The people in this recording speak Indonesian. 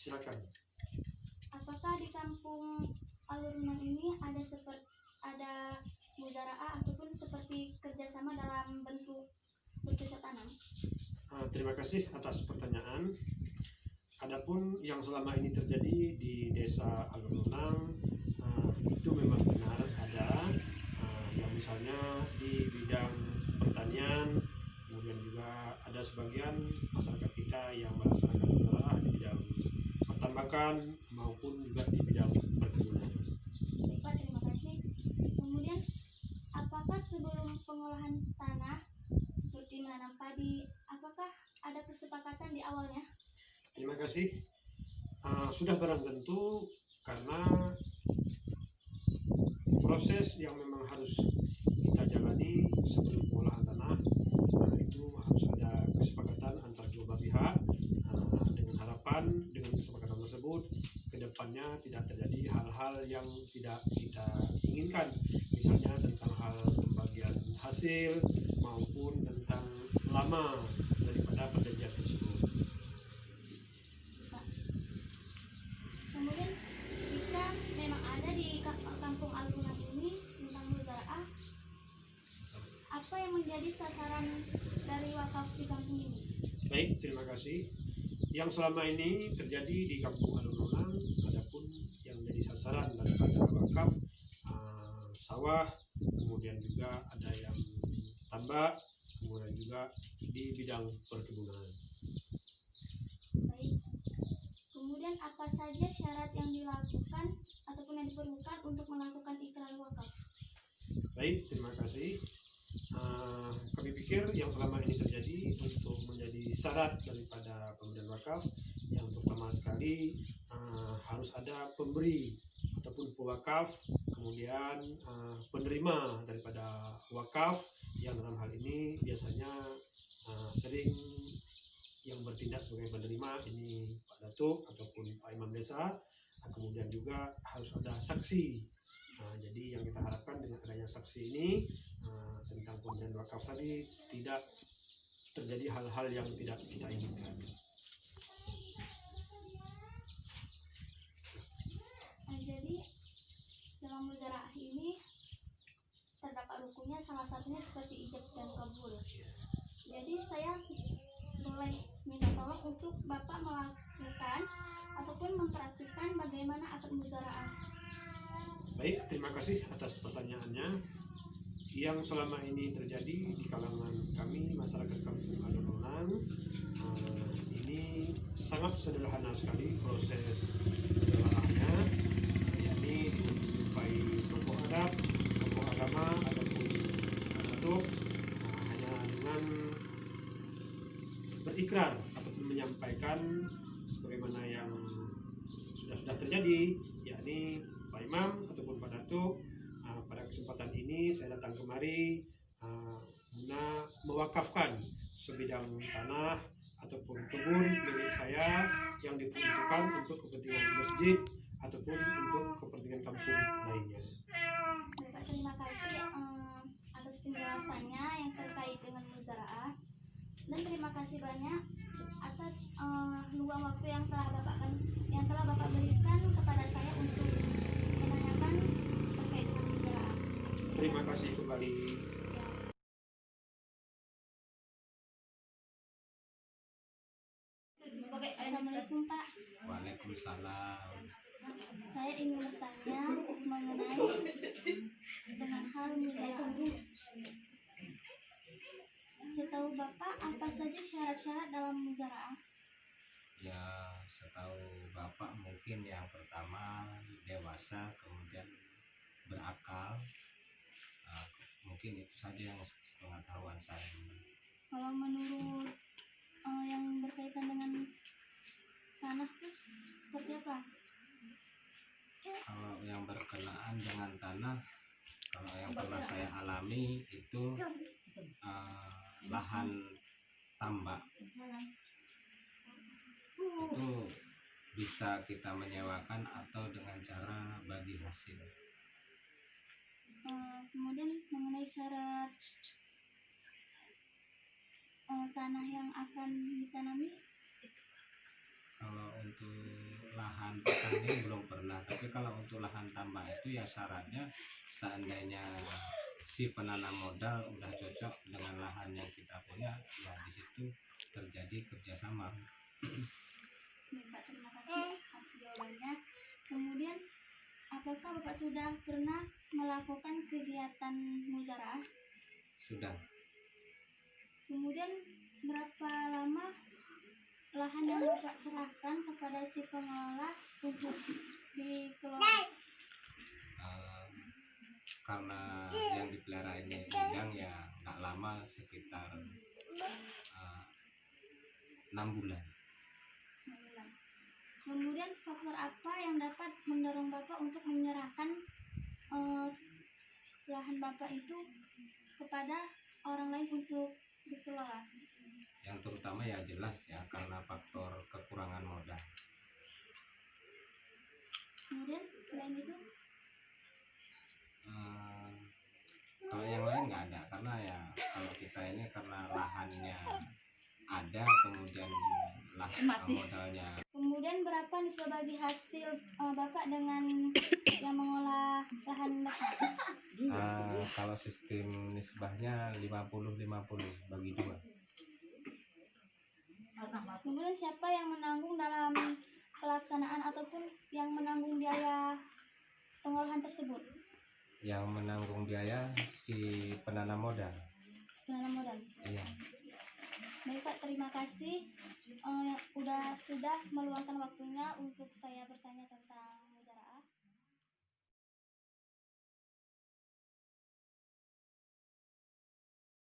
Silakan. Apakah di kampung Alur-Renang ini ada muzaraah ataupun seperti kerjasama dalam bentuk bercocok tanam? Terima kasih atas pertanyaan. Adapun yang selama ini terjadi di desa Alur-Renang, itu memang benar ada, yang misalnya di bidang pertanian, kemudian juga ada sebagian masyarakat kita yang melaksanakan muzaraah di bidang pertambakan maupun juga di bidang perkebunan. Baik Pak, terima kasih. Kemudian, apakah sebelum pengolahan tanah seperti menanam padi, apakah ada kesepakatan di awalnya? Terima kasih. Sudah barang tentu, karena proses yang memang harus kita jalani sebelum pengolahan tanah, itu harus ada kesepakatan antar kedua belah pihak, dengan harapan dengan kesepakatan tersebut kedepannya tidak terjadi hal-hal yang tidak kita inginkan, misalnya tentang hal pembagian hasil maupun tentang lama daripada perjanjian tersebut. Pak. Kemudian, jika memang ada di kampung Alur-Renang ini tentang muzaraah, apa yang menjadi sasaran dari wakaf di kampung ini? Baik, terima kasih. Yang selama ini terjadi di kampung Alur-Renang, adapun yang menjadi sasaran daripada wakaf, sawah, kemudian juga ada yang tambak, kemudian juga di bidang perkebunan. Baik. Kemudian, apa saja syarat yang dilakukan ataupun yang diperlukan untuk melakukan ikrar wakaf? Baik, terima kasih. Kami pikir yang selama ini terjadi untuk menjadi syarat daripada pemberian wakaf, yang pertama sekali harus ada pemberi ataupun pewakaf, kemudian penerima daripada wakaf, yang dalam hal ini biasanya sering yang bertindak sebagai penerima ini Pak Datuk ataupun Pak Imam Desa. Kemudian juga harus ada saksi. Jadi yang kita harapkan dengan adanya saksi ini, tentang pemberian wakaf tadi tidak terjadi hal-hal yang tidak kita inginkan. Jadi, dalam muzaraah ini terdapat rukunnya, salah satunya seperti ijab dan kabul. Jadi saya boleh minta tolong untuk Bapak melakukan ataupun mempraktikkan bagaimana akad muzaraah. Baik, terima kasih atas pertanyaannya. Yang selama ini terjadi di kalangan kami masyarakat kampung Alur-Renang, ini sangat sederhana sekali proses muzaraahnya, yakni dengan menjumpai tokoh adat, tokoh agama ataupun datuk, hanya dengan berikrar ataupun menyampaikan sebagaimana yang sudah terjadi, yakni Pak Imam ataupun Pak Datuk, pada kesempatan ini saya datang kemari guna mewakafkan sebidang tanah ataupun kebun milik saya yang diperuntukkan untuk kepentingan masjid ataupun untuk kepentingan kampung lainnya. Bapak, terima kasih atas penjelasannya yang terkait dengan muzaraah, dan terima kasih banyak atas luang waktu yang telah Bapak berikan kepada saya untuk menanyakan terkait dengan muzaraah. Terima kasih kembali. Assalamualaikum Pak. Waalaikumsalam. Saya ingin bertanya mengenai dengan hal muzaraah. Setahu Bapak, apa saja syarat-syarat dalam muzaraah? Ya, setahu Bapak mungkin yang pertama dewasa, kemudian berakal. Mungkin itu saja yang pengetahuan saya. Kalau menurut yang berkaitan dengan tanah terus seperti apa? Kalau yang berkenaan dengan tanah, kalau yang pernah saya alami itu lahan tambak itu bisa kita menyewakan atau dengan cara bagi hasil. Kemudian mengenai syarat tanah yang akan ditanami, Kalau untuk untuk lahan pertanian belum pernah, tapi kalau untuk lahan tambak itu ya syaratnya seandainya si penanam modal udah cocok dengan lahan yang kita punya, ya di situ terjadi kerjasama. Baik, Pak, terima kasih atas jawabannya. Kemudian, apakah Bapak sudah pernah melakukan kegiatan muzaraah? Sudah. Kemudian, berapa lama lahan yang Bapak serahkan kepada si pengelola untuk dikelola? Karena yang dipelihara ini udang ya nggak lama, sekitar 6 bulan. Kemudian faktor apa yang dapat mendorong Bapak untuk menyerahkan lahan Bapak itu kepada orang lain untuk dikelola? Yang terutama ya jelas ya karena faktor kekurangan modal. Kemudian selain itu, Kalau yang lain nggak ada, karena ya kalau kita ini karena lahannya ada, kemudian modalnya. kemudian berapa nisbah bagi hasil Bapak dengan yang mengolah lahan Bapak? Kalau sistem nisbahnya 50-50 bagi 2. Kemudian siapa yang menanggung dalam pelaksanaan ataupun yang menanggung biaya pengolahan tersebut? Yang menanggung biaya si penanam modal. Penanam modal. Iya. Baik Pak, terima kasih sudah meluangkan waktunya untuk saya bertanya tentang